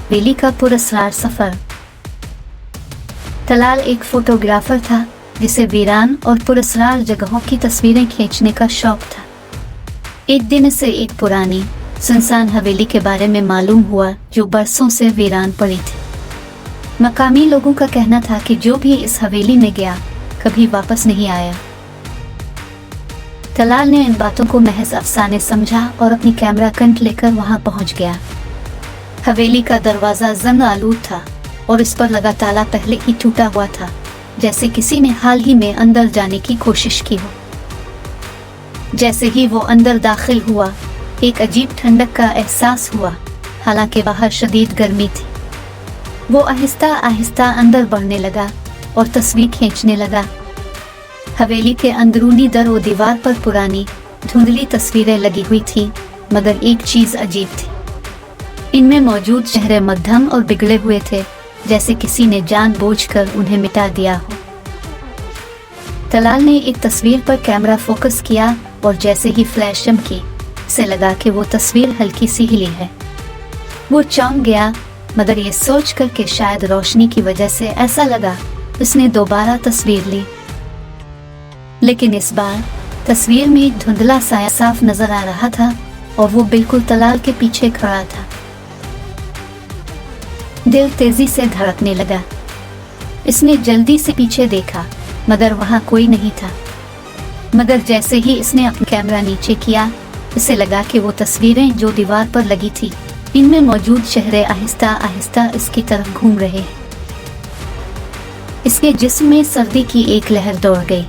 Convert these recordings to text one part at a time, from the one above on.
हवेली का पुरस्कार सफर। तलाल एक फोटोग्राफर था जिसे वीरान और पुरस्कार जगहों की तस्वीरें खींचने का शौक था। एक दिन इसे एक पुरानी सुनसान हवेली के बारे में मालूम हुआ जो बरसों से वीरान पड़ी थी। मकामी लोगों का कहना था कि जो भी इस हवेली में गया कभी वापस नहीं आया। तलाल ने इन बातों को महज अफसाने समझा और अपनी कैमरा कंट लेकर वहां पहुंच गया। हवेली का दरवाजा जंग आलूद था और इस पर लगा ताला पहले ही टूटा हुआ था, जैसे किसी ने हाल ही में अंदर जाने की कोशिश की हो। जैसे ही वो अंदर दाखिल हुआ, एक अजीब ठंडक का एहसास हुआ, हालांकि बाहर शदीद गर्मी थी। वो आहिस्ता आहिस्ता अंदर बढ़ने लगा और तस्वीर खींचने लगा। हवेली के अंदरूनी दर व दीवार पर पुरानी धुंधली तस्वीरें लगी हुई थीं, मगर एक चीज अजीब थी। इनमें मौजूद चेहरे मध्यम और बिगड़े हुए थे, जैसे किसी ने जानबूझकर उन्हें मिटा दिया हो। तलाल ने एक तस्वीर पर कैमरा फोकस किया और जैसे ही फ्लैश चमकी, से लगा कि वो तस्वीर हल्की सी हिली है। वो चौंक गया, मगर ये सोचकर कि शायद रोशनी की वजह से ऐसा लगा। उसने दोबारा तस्वीर ली, लेकिन इस बार तस्वीर में एक धुंधला साया साफ नजर आ रहा था और वो बिल्कुल तलाल के पीछे खड़ा था। दिल तेजी से धड़कने लगा। इसने जल्दी से पीछे देखा, मगर वहां कोई नहीं था। मगर जैसे ही इसने अपना कैमरा नीचे किया, इसे लगा कि वो तस्वीरें जो दीवार पर लगी थी, इनमें मौजूद चेहरे आहिस्ता आहिस्ता इसकी तरफ घूम रहे हैं। इसके जिस्म में सर्दी की एक लहर दौड़ गई।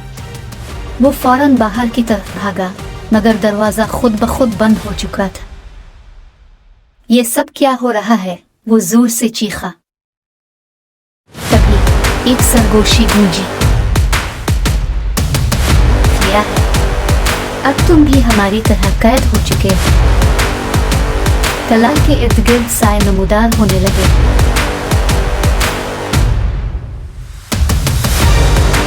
वो फौरन बाहर की तरफ भागा, मगर दरवाजा खुद ब खुद बंद हो चुका था। ये सब क्या हो रहा है? वो जोर से चीखा। तभी एक सरगोशी गूंजी, क्या है? अब तुम भी हमारी तरह कैद हो चुके हो। तलाल के इर्द गिर्द साए नमूदार होने लगे।